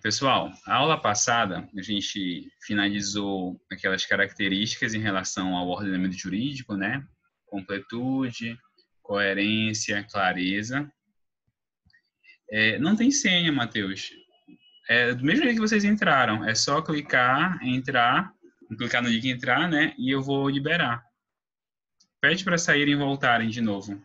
Pessoal, a aula passada a gente finalizou aquelas características em relação ao ordenamento jurídico, né? Completude, coerência, clareza. Não tem senha, Matheus. Do mesmo jeito que vocês entraram, é só clicar no link entrar, né? E eu vou liberar. Pede para saírem e voltarem de novo.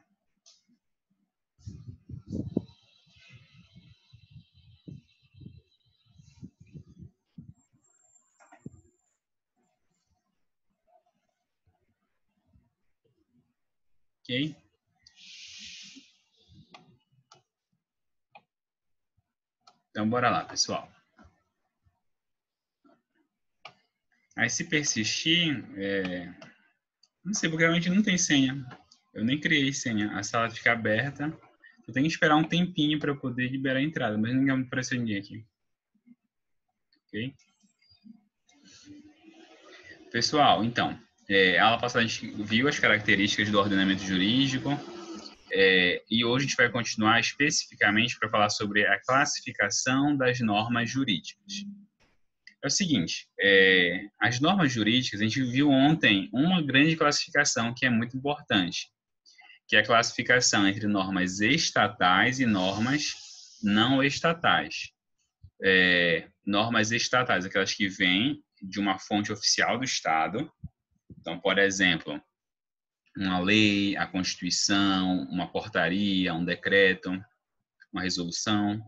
Ok? Então, bora lá, pessoal. Aí, se persistir, não sei, porque realmente não tem senha. Eu nem criei senha. A sala fica aberta. Eu tenho que esperar um tempinho para poder liberar a entrada, mas não apareceu ninguém aqui. Ok? Pessoal, então, a aula passada a gente viu as características do ordenamento jurídico, e hoje a gente vai continuar especificamente para falar sobre a classificação das normas jurídicas. É o seguinte, as normas jurídicas, a gente viu ontem uma grande classificação que é muito importante, que é a classificação entre normas estatais e normas não estatais. Normas estatais, aquelas que vêm de uma fonte oficial do Estado. Então, por exemplo, uma lei, a Constituição, uma portaria, um decreto, uma resolução.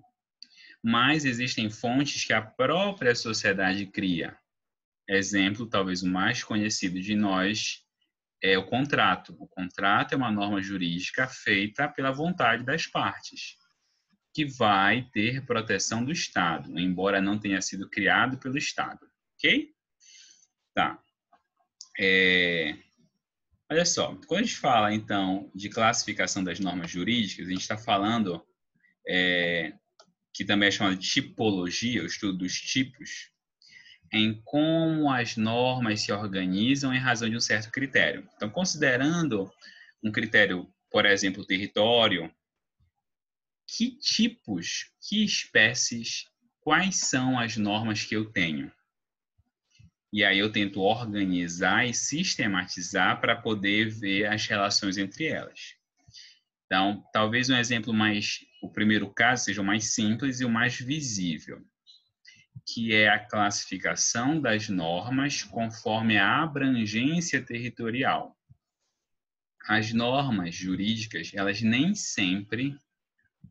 Mas existem fontes que a própria sociedade cria. Exemplo, talvez o mais conhecido de nós, é o contrato. O contrato é uma norma jurídica feita pela vontade das partes, que vai ter proteção do Estado, embora não tenha sido criado pelo Estado. Ok? Tá. Olha só, quando a gente fala, então, de classificação das normas jurídicas, a gente está falando, que também é chamado de tipologia, o estudo dos tipos, em como as normas se organizam em razão de um certo critério. Então, considerando um critério, por exemplo, território, que tipos, que espécies, quais são as normas que eu tenho? E aí eu tento organizar e sistematizar para poder ver as relações entre elas. Então, talvez o primeiro caso seja o mais simples e o mais visível, que é a classificação das normas conforme a abrangência territorial. As normas jurídicas, elas nem sempre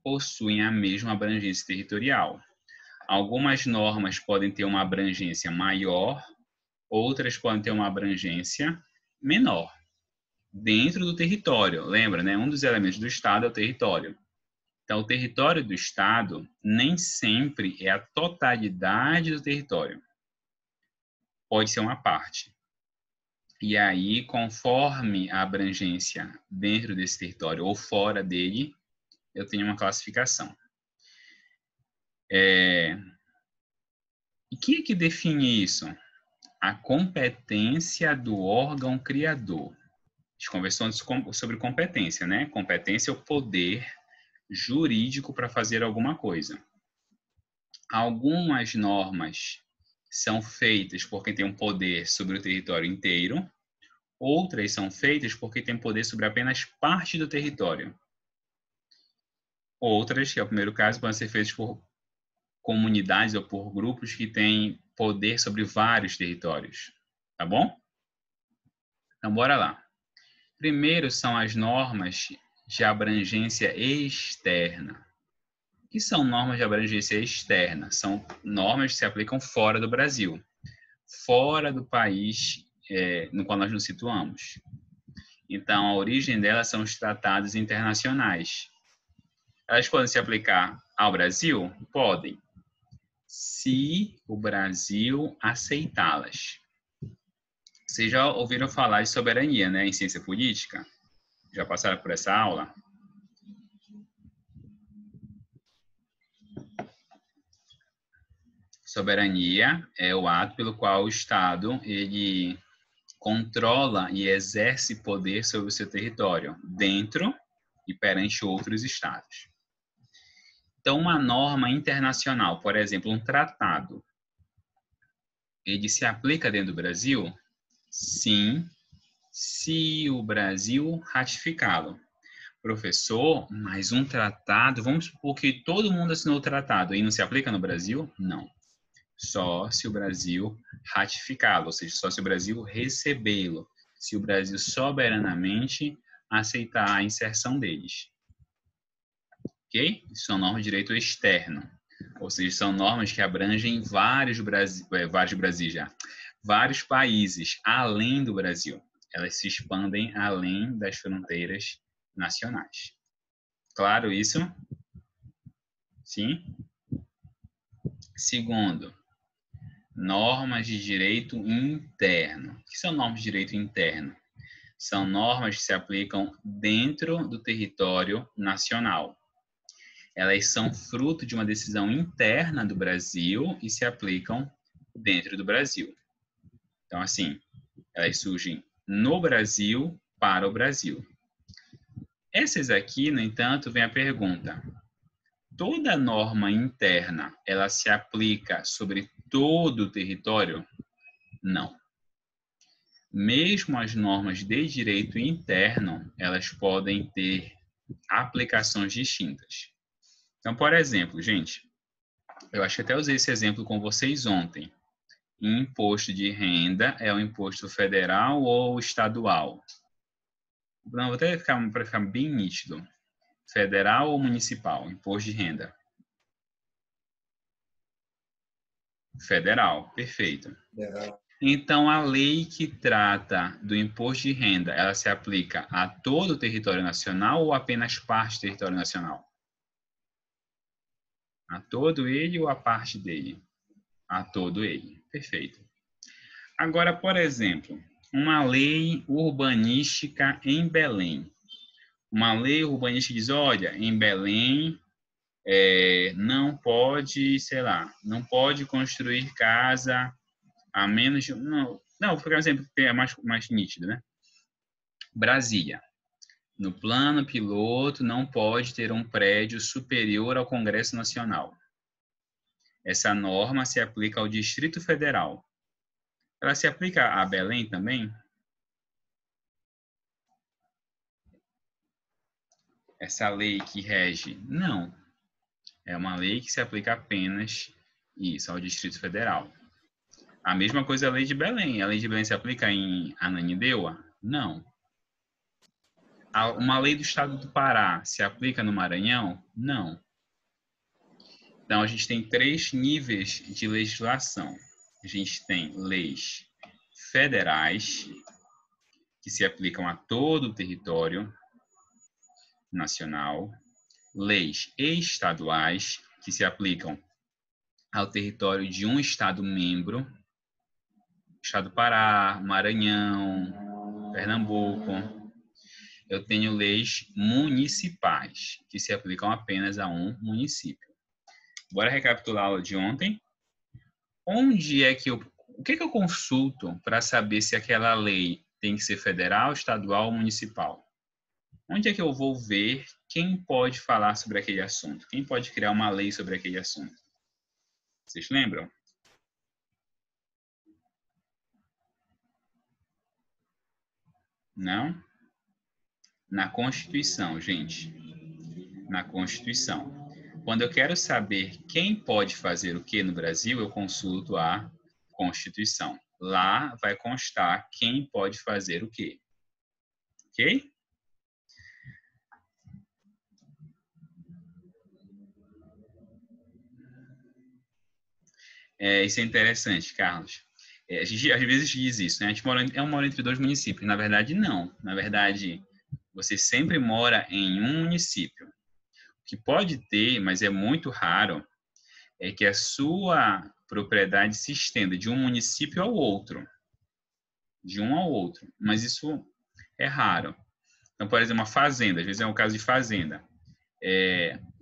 possuem a mesma abrangência territorial. Algumas normas podem ter uma abrangência maior, outras podem ter uma abrangência menor, dentro do território. Lembra, né? Um dos elementos do Estado é o território. Então, o território do Estado nem sempre é a totalidade do território. Pode ser uma parte. E aí, conforme a abrangência dentro desse território ou fora dele, eu tenho uma classificação. E quem é que define isso? A competência do órgão criador. A gente conversou sobre competência, né? Competência é o poder jurídico para fazer alguma coisa. Algumas normas são feitas por quem tem um poder sobre o território inteiro, outras são feitas por quem tem poder sobre apenas parte do território. Outras, que é o primeiro caso, podem ser feitas por comunidades ou por grupos que têm poder sobre vários territórios. Tá bom? Então, bora lá. Primeiro são as normas de abrangência externa. O que são normas de abrangência externa? São normas que se aplicam fora do Brasil, fora do país no qual nós nos situamos. Então, a origem delas são os tratados internacionais. Elas podem se aplicar ao Brasil? Podem, se o Brasil aceitá-las. Vocês já ouviram falar de soberania, né, em ciência política? Já passaram por essa aula? Soberania é o ato pelo qual o Estado ele controla e exerce poder sobre o seu território, dentro e perante outros estados. Então, uma norma internacional, por exemplo, um tratado, ele se aplica dentro do Brasil? Sim, se o Brasil ratificá-lo. Professor, mas um tratado, vamos supor que todo mundo assinou o tratado e não se aplica no Brasil? Não. Só se o Brasil ratificá-lo, ou seja, só se o Brasil recebê-lo, se o Brasil soberanamente aceitar a inserção deles. Ok? Isso são normas de direito externo, ou seja, são normas que abrangem vários países além do Brasil. Elas se expandem além das fronteiras nacionais. Claro isso? Sim? Segundo, normas de direito interno. O que são normas de direito interno? São normas que se aplicam dentro do território nacional. Elas são fruto de uma decisão interna do Brasil e se aplicam dentro do Brasil. Então, assim, elas surgem no Brasil para o Brasil. Essas aqui, no entanto, vem a pergunta: toda norma interna, ela se aplica sobre todo o território? Não. Mesmo as normas de direito interno, elas podem ter aplicações distintas. Então, por exemplo, gente, eu acho que até usei esse exemplo com vocês ontem. Imposto de renda é o imposto federal ou estadual? Não, vou até para ficar bem nítido. Federal ou municipal? Imposto de renda. Federal, perfeito. Então, a lei que trata do imposto de renda, ela se aplica a todo o território nacional ou apenas parte do território nacional? A todo ele ou a parte dele? A todo ele. Perfeito. Agora, por exemplo, uma lei urbanística em Belém. Uma lei urbanística diz, olha, em Belém não pode, sei lá, não pode construir casa a menos de... Não, vou pegar um exemplo que é mais nítido, né? Brasília. No plano piloto, não pode ter um prédio superior ao Congresso Nacional. Essa norma se aplica ao Distrito Federal. Ela se aplica a Belém também? Essa lei que rege? Não. É uma lei que se aplica apenas isso, ao Distrito Federal. A mesma coisa a lei de Belém. A lei de Belém se aplica em Ananindeua? Não. Uma lei do estado do Pará se aplica no Maranhão? Não. Então, a gente tem 3 níveis de legislação. A gente tem leis federais, que se aplicam a todo o território nacional, leis estaduais, que se aplicam ao território de um estado membro, estado do Pará, Maranhão, Pernambuco. Eu tenho leis municipais, que se aplicam apenas a um município. Bora recapitular a aula de ontem. Onde é que o que eu consulto para saber se aquela lei tem que ser federal, estadual ou municipal? Onde é que eu vou ver quem pode falar sobre aquele assunto? Quem pode criar uma lei sobre aquele assunto? Vocês lembram? Não? Na Constituição, gente. Na Constituição. Quando eu quero saber quem pode fazer o que no Brasil, eu consulto a Constituição. Lá vai constar quem pode fazer o que. Ok? Isso é interessante, Carlos. A gente às vezes diz isso, né? A gente mora entre 2 municípios. Na verdade, não. Na verdade, você sempre mora em um município. O que pode ter, mas é muito raro, é que a sua propriedade se estenda de um município ao outro. De um ao outro. Mas isso é raro. Então, por exemplo, uma fazenda. Às vezes é um caso de fazenda.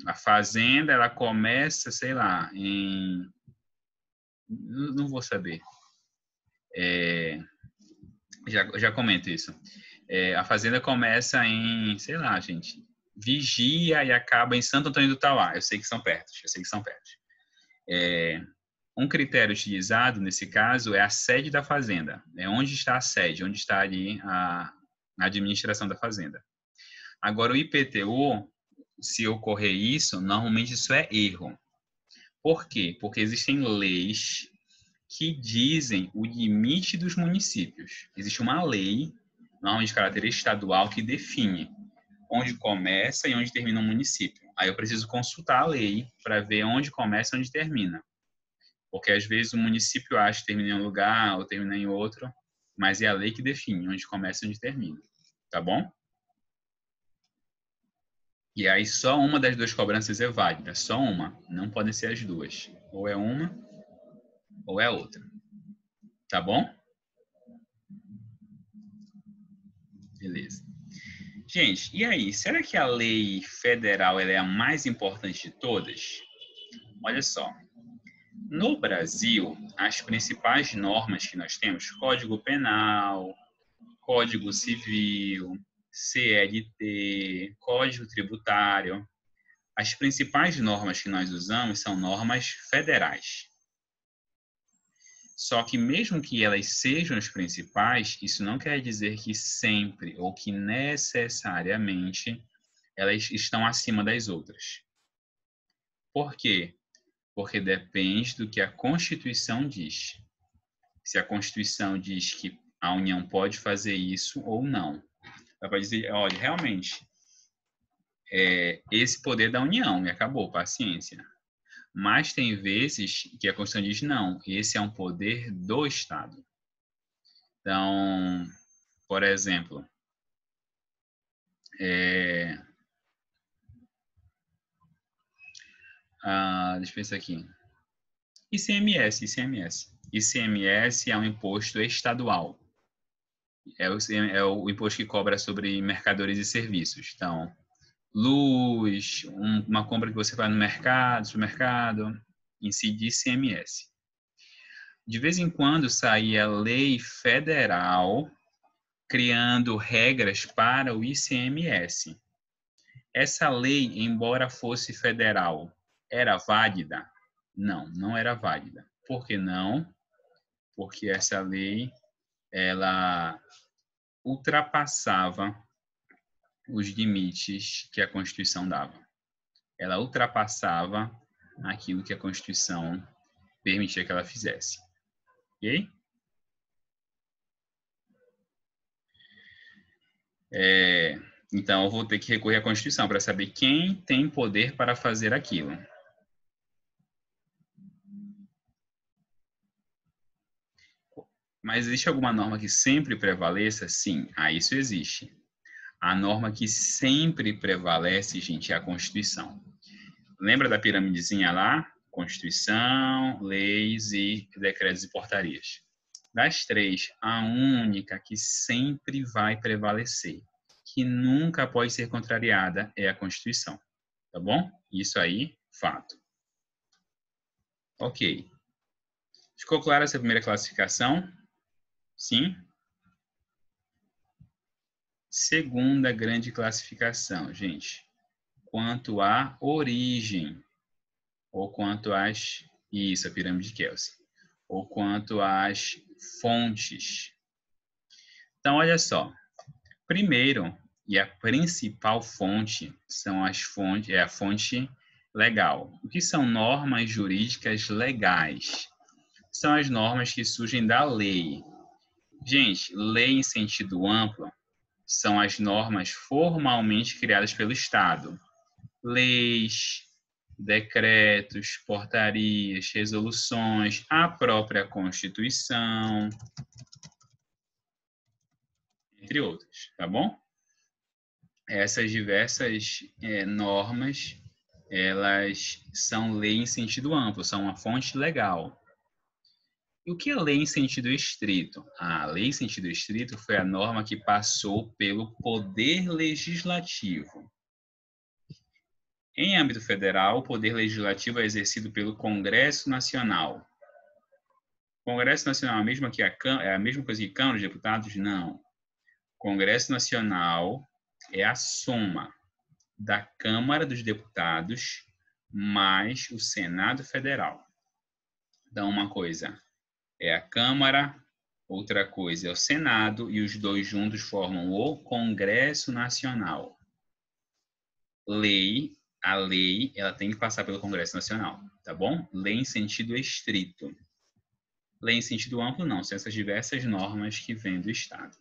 A fazenda, ela começa, sei lá, em... Não vou saber. Já comento isso. A fazenda começa em, sei lá, gente, Vigia e acaba em Santo Antônio do Tauá. Eu sei que são perto, Um critério utilizado, nesse caso, é a sede da fazenda. É onde está a sede, onde está ali a administração da fazenda. Agora, o IPTU, se ocorrer isso, normalmente isso é erro. Por quê? Porque existem leis que dizem o limite dos municípios. Existe uma lei, normalmente de caráter estadual, que define onde começa e onde termina um município. Aí eu preciso consultar a lei para ver onde começa e onde termina. Porque às vezes o município acha que termina em um lugar ou termina em outro, mas é a lei que define onde começa e onde termina. Tá bom? E aí só uma das duas cobranças é válida, só uma. Não podem ser as duas. Ou é uma ou é outra. Tá bom? Beleza. Gente, e aí? Será que a lei federal ela é a mais importante de todas? Olha só. No Brasil, as principais normas que nós temos, Código Penal, Código Civil, CLT, Código Tributário, as principais normas que nós usamos são normas federais. Só que mesmo que elas sejam as principais, isso não quer dizer que sempre ou que necessariamente elas estão acima das outras. Por quê? Porque depende do que a Constituição diz. Se a Constituição diz que a União pode fazer isso ou não. Ela pode dizer, olha, realmente, esse poder da União, e acabou, paciência. Mas tem vezes que a Constituição diz, não, esse é um poder do Estado. Então, por exemplo, deixa eu pensar aqui. ICMS é um imposto estadual. É o imposto que cobra sobre mercadorias e serviços. Então, luz, uma compra que você faz no mercado, supermercado, incide ICMS. De vez em quando sai a lei federal criando regras para o ICMS. Essa lei, embora fosse federal, era válida? Não, não era válida. Por que não? Porque essa lei, ela ultrapassava os limites que a Constituição dava. Ela ultrapassava aquilo que a Constituição permitia que ela fizesse. Ok? Então, eu vou ter que recorrer à Constituição para saber quem tem poder para fazer aquilo. Mas existe alguma norma que sempre prevaleça? Sim, isso existe. A norma que sempre prevalece, gente, é a Constituição. Lembra da piramidezinha lá? Constituição, leis e decretos e portarias. Das três, a única que sempre vai prevalecer, que nunca pode ser contrariada, é a Constituição. Tá bom? Isso aí, fato. Ok. Ficou clara essa primeira classificação? Sim? Segunda grande classificação, gente. Quanto à origem, ou quanto às... Isso, a pirâmide de Kelsen. Ou quanto às fontes. Então, olha só. Primeiro, e a principal fonte é a fonte legal. O que são normas jurídicas legais? São as normas que surgem da lei. Gente, lei em sentido amplo são as normas formalmente criadas pelo Estado. Leis, decretos, portarias, resoluções, a própria Constituição, entre outras, tá bom? Essas diversas normas, elas são lei em sentido amplo, são uma fonte legal. E o que é lei em sentido estrito? A lei em sentido estrito foi a norma que passou pelo Poder Legislativo. Em âmbito federal, o Poder Legislativo é exercido pelo Congresso Nacional. O Congresso Nacional é a mesma coisa que Câmara de Deputados? Não. O Congresso Nacional é a soma da Câmara dos Deputados mais o Senado Federal. Então, uma coisa é a Câmara, outra coisa é o Senado, e os dois juntos formam o Congresso Nacional. A lei, ela tem que passar pelo Congresso Nacional, tá bom? Lei em sentido estrito. Lei em sentido amplo, não. São essas diversas normas que vêm do Estado.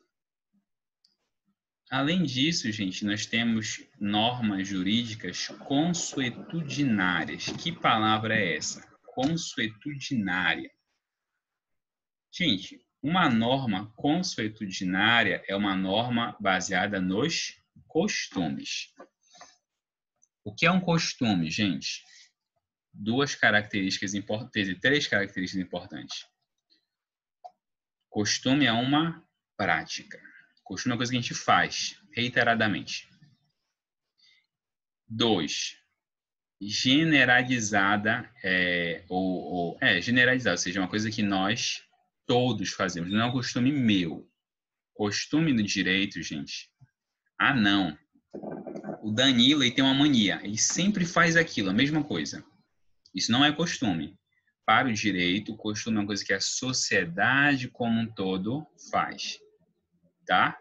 Além disso, gente, nós temos normas jurídicas consuetudinárias. Que palavra é essa? Consuetudinária. Gente, uma norma consuetudinária é uma norma baseada nos costumes. O que é um costume, gente? Três características importantes. Costume é uma prática. Costume é uma coisa que a gente faz reiteradamente. 2. Generalizada, generalizada, ou seja, uma coisa que nós todos fazemos. Não é um costume meu. Costume no direito, gente. Ah, não. O Danilo, ele tem uma mania. Ele sempre faz aquilo, a mesma coisa. Isso não é costume. Para o direito, costume é uma coisa que a sociedade como um todo faz. Tá?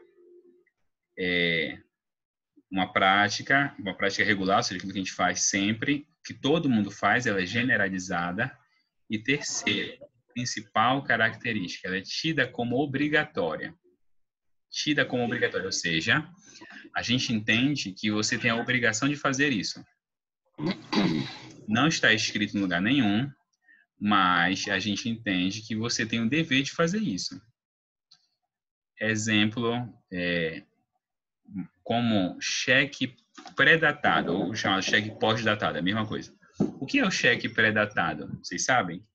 Uma prática regular, ou seja, aquilo que a gente faz sempre, que todo mundo faz, ela é generalizada. E terceiro, principal característica, ela é tida como obrigatória. Tida como obrigatória, ou seja, a gente entende que você tem a obrigação de fazer isso. Não está escrito em lugar nenhum, mas a gente entende que você tem o dever de fazer isso. Exemplo, como cheque pré-datado, ou chamado cheque pós-datado, é a mesma coisa. O que é o cheque pré-datado? Vocês sabem?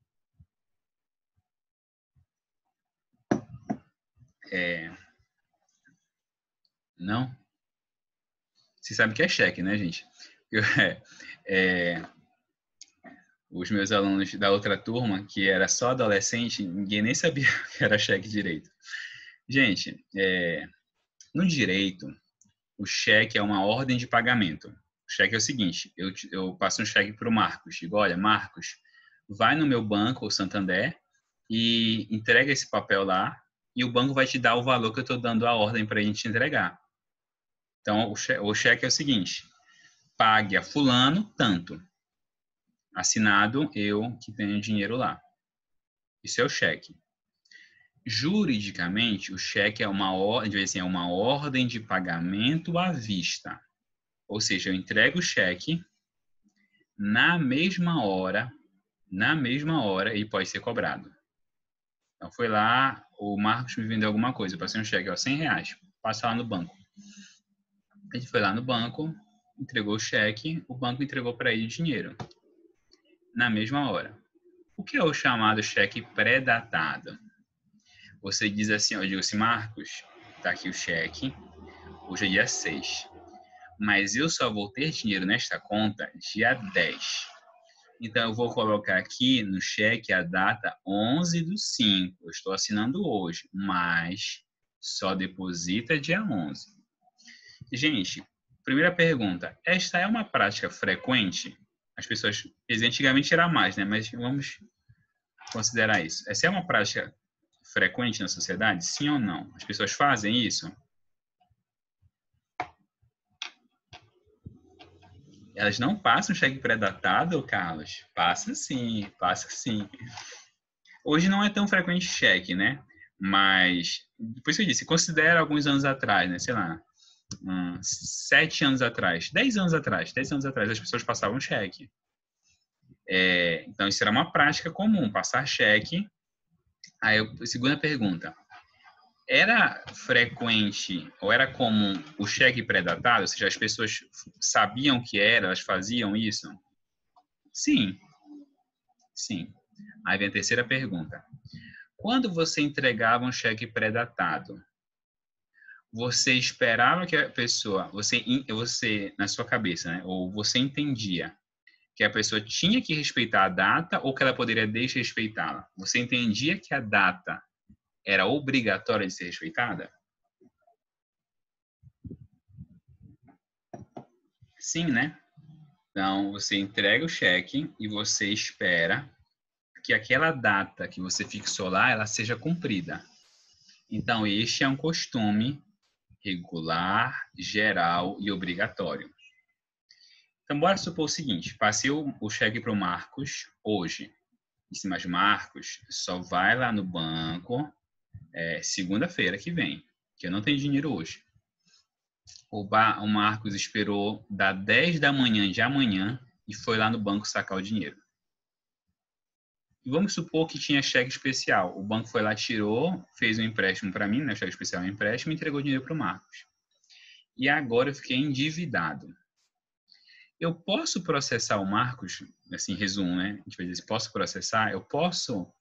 Não? Vocês sabem que é cheque, né, gente? Os meus alunos da outra turma, que era só adolescente, ninguém nem sabia o que era cheque direito. Gente, no direito, o cheque é uma ordem de pagamento. O cheque é o seguinte, eu passo um cheque para o Marcos. Digo, olha, Marcos, vai no meu banco, o Santander, e entrega esse papel lá, e o banco vai te dar o valor que eu estou dando a ordem para a gente entregar. Então, o cheque é o seguinte, pague a fulano tanto. Assinado eu que tenho dinheiro lá. Isso é o cheque. Juridicamente, o cheque é uma ordem de pagamento à vista. Ou seja, eu entrego o cheque na mesma hora e pode ser cobrado. Então, foi lá, o Marcos me vendeu alguma coisa, eu passei um cheque, R$100, passa lá no banco. Ele foi lá no banco, entregou o cheque, o banco entregou para ele dinheiro. Na mesma hora. O que é o chamado cheque pré-datado? Você diz assim, eu digo assim, Marcos, tá aqui o cheque, hoje é dia 6, mas eu só vou ter dinheiro nesta conta dia 10. Então, eu vou colocar aqui no cheque a data 11/5. Eu estou assinando hoje, mas só deposita dia 11. Gente, primeira pergunta. Esta é uma prática frequente? As pessoas, antigamente era mais, né? Mas vamos considerar isso. Essa é uma prática frequente na sociedade? Sim ou não? As pessoas fazem isso? Elas não passam cheque pré-datado, Carlos? Passa sim, passa sim. Hoje não é tão frequente cheque, né? Mas, depois que eu disse, considera alguns anos atrás, né? Sei lá, 7 anos atrás, 10 anos atrás, as pessoas passavam cheque. Então, isso era uma prática comum, passar cheque. Aí, segunda pergunta. Era frequente ou era comum o cheque pré-datado? Ou seja, as pessoas sabiam o que era, elas faziam isso? Sim, sim. Aí vem a terceira pergunta. Quando você entregava um cheque pré-datado, você esperava que a pessoa, você na sua cabeça, né, ou você entendia que a pessoa tinha que respeitar a data ou que ela poderia desrespeitá-la? Você entendia que a data era obrigatória de ser respeitada? Sim, né? Então, você entrega o cheque e você espera que aquela data que você fixou lá, ela seja cumprida. Então, este é um costume regular, geral e obrigatório. Então, bora supor o seguinte, passei o cheque para o Marcos hoje. Disse, mas Marcos, só vai lá no banco segunda-feira que vem, que eu não tenho dinheiro hoje. O Marcos esperou das 10 da manhã de amanhã e foi lá no banco sacar o dinheiro. E vamos supor que tinha cheque especial. O banco foi lá, tirou, fez um empréstimo para mim, né? O cheque especial é um empréstimo, e entregou o dinheiro para o Marcos. E agora eu fiquei endividado. Eu posso processar o Marcos, assim, resumo, né? A gente vai dizer, posso processar? Eu posso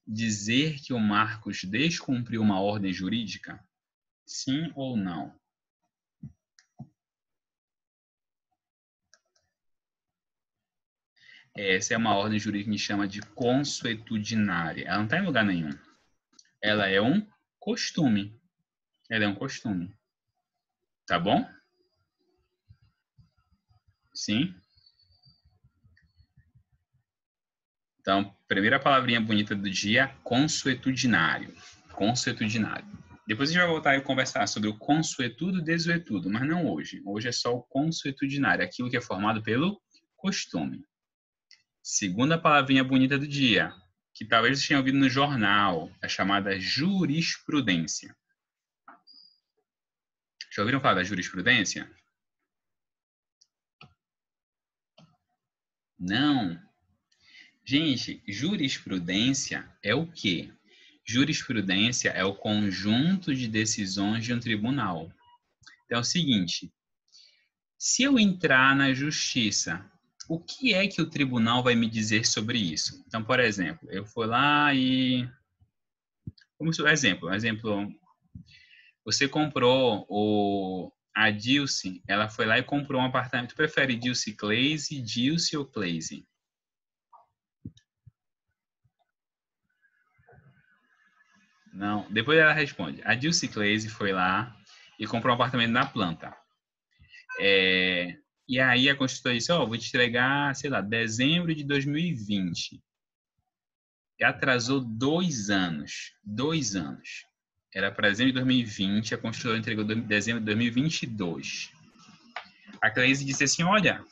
dizer que o Marcos descumpriu uma ordem jurídica? Sim ou não? Essa é uma ordem jurídica que a gente chama de consuetudinária. Ela não está em lugar nenhum. Ela é um costume. Ela é um costume. Tá bom? Sim? Então, primeira palavrinha bonita do dia, consuetudinário. Consuetudinário. Depois a gente vai voltar e conversar sobre o consuetudo e desuetudo, mas não hoje. Hoje é só o consuetudinário, aquilo que é formado pelo costume. Segunda palavrinha bonita do dia, que talvez você tenha ouvido no jornal, a chamada jurisprudência. Já ouviram falar da jurisprudência? Não. Gente, jurisprudência é o quê? Jurisprudência é o conjunto de decisões de um tribunal. Então é o seguinte, se eu entrar na justiça, o que é que o tribunal vai me dizer sobre isso? Então, por exemplo, eu fui lá e... Exemplo, você comprou a Dilce, ela foi lá e comprou um apartamento. Tu prefere Dilce Claze, Dilce ou Claze? Não. Depois ela responde. A Dilce Claze foi lá e comprou um apartamento na planta. E aí a construtora disse, vou te entregar, sei lá, dezembro de 2020. E atrasou 2 anos. 2 anos. Era para dezembro de 2020, a construtora entregou dezembro de 2022. A Claze disse assim, olha,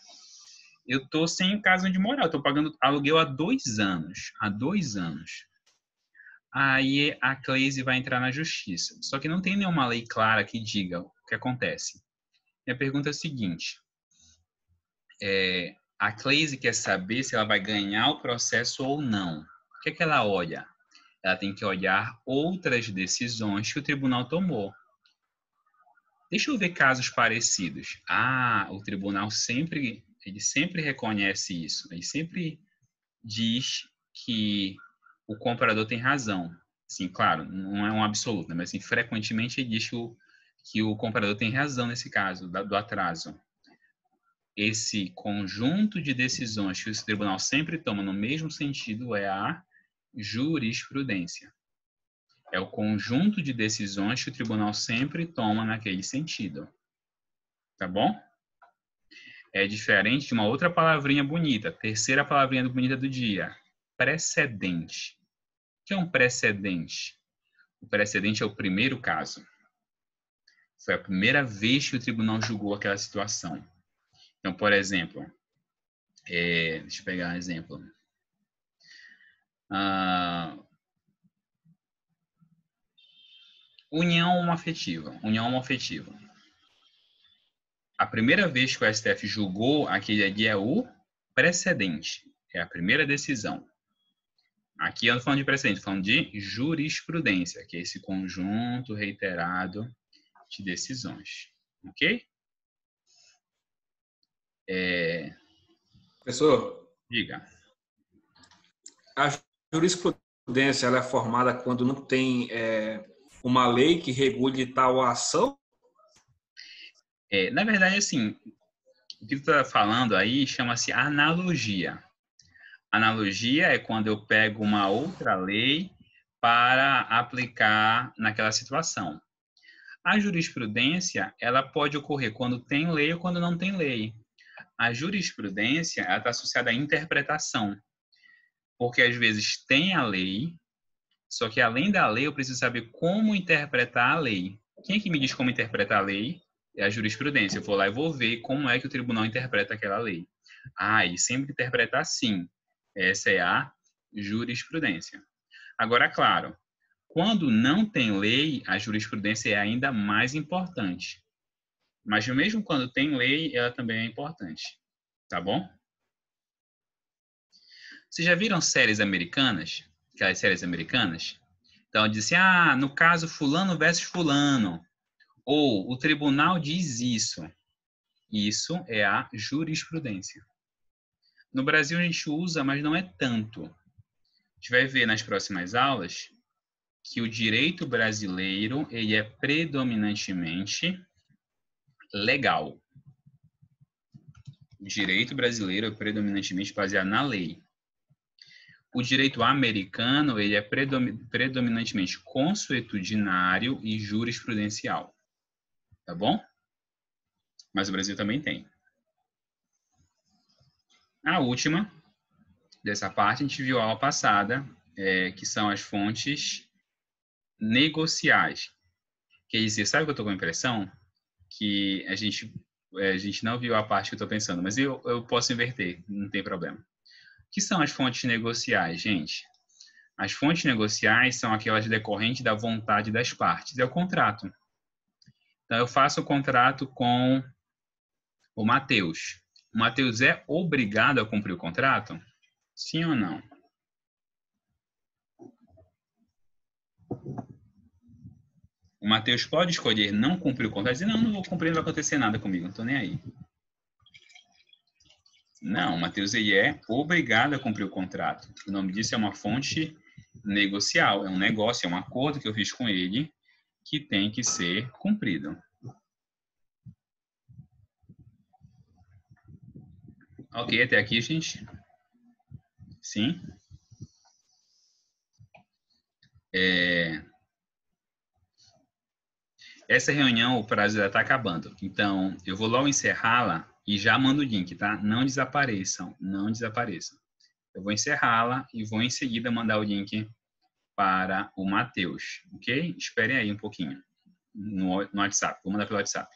eu tô sem casa onde morar, eu tô pagando aluguel há 2 anos. Há 2 anos. Aí a Claze vai entrar na justiça. Só que não tem nenhuma lei clara que diga o que acontece. Minha pergunta é a seguinte. A Claze quer saber se ela vai ganhar o processo ou não. O que é que ela olha? Ela tem que olhar outras decisões que o tribunal tomou. Deixa eu ver casos parecidos. O tribunal sempre reconhece isso. Ele sempre diz que o comprador tem razão. Sim, claro, não é um absoluto, né? Mas assim, frequentemente ele diz que o comprador tem razão nesse caso do atraso. Esse conjunto de decisões que o tribunal sempre toma no mesmo sentido é a jurisprudência. É o conjunto de decisões que o tribunal sempre toma naquele sentido. Tá bom? É diferente de uma outra palavrinha bonita, terceira palavrinha bonita do dia, precedente. O que é um precedente? O precedente é o primeiro caso. Foi a primeira vez que o tribunal julgou aquela situação. Então, por exemplo, deixa eu pegar um exemplo. União homoafetiva. A primeira vez que o STF julgou aquele ali é o precedente. É a primeira decisão. Aqui eu não estou falando de precedente, estou falando de jurisprudência, que é esse conjunto reiterado de decisões. Ok? Professor, Diga. a jurisprudência ela é formada quando não tem uma lei que regule tal ação? Na verdade, assim, o que tu está falando aí chama-se analogia. Analogia é quando eu pego uma outra lei para aplicar naquela situação. A jurisprudência, ela pode ocorrer quando tem lei ou quando não tem lei. A jurisprudência está associada à interpretação, porque às vezes tem a lei, só que além da lei eu preciso saber como interpretar a lei. Quem é que me diz como interpretar a lei? É a jurisprudência. Eu vou lá e vou ver como é que o tribunal interpreta aquela lei. E sempre interpretar assim. Essa é a jurisprudência. Agora, claro, quando não tem lei, a jurisprudência é ainda mais importante. Mas mesmo quando tem lei, ela também é importante. Tá bom? Vocês já viram séries americanas? Aquelas séries americanas? Então, diz assim, no caso fulano versus fulano. Ou o tribunal diz isso. Isso é a jurisprudência. No Brasil a gente usa, mas não é tanto. A gente vai ver nas próximas aulas que o direito brasileiro ele é predominantemente legal. O direito brasileiro é predominantemente baseado na lei. O direito americano ele é predominantemente consuetudinário e jurisprudencial. Tá bom? Mas o Brasil também tem. A última dessa parte a gente viu a aula passada, que são as fontes negociais. Quer dizer, sabe o que eu estou com a impressão? Que a gente não viu a parte que eu estou pensando, mas eu posso inverter, não tem problema. O que são as fontes negociais, gente? As fontes negociais são aquelas decorrentes da vontade das partes. É o contrato. Então, eu faço o contrato com o Matheus. O Matheus é obrigado a cumprir o contrato? Sim ou não? O Matheus pode escolher não cumprir o contrato e dizer, não vou cumprir, não vai acontecer nada comigo, não estou nem aí. Não, o Matheus ele é obrigado a cumprir o contrato. O nome disso é uma fonte negocial, é um negócio, é um acordo que eu fiz com ele que tem que ser cumprido. Ok, até aqui, gente? Sim? Essa reunião, o prazo já está acabando. Então, eu vou logo encerrá-la e já mando o link, tá? Não desapareçam, não desapareçam. Eu vou encerrá-la e vou em seguida mandar o link para o Matheus, ok? Esperem aí um pouquinho no WhatsApp. Vou mandar pelo WhatsApp.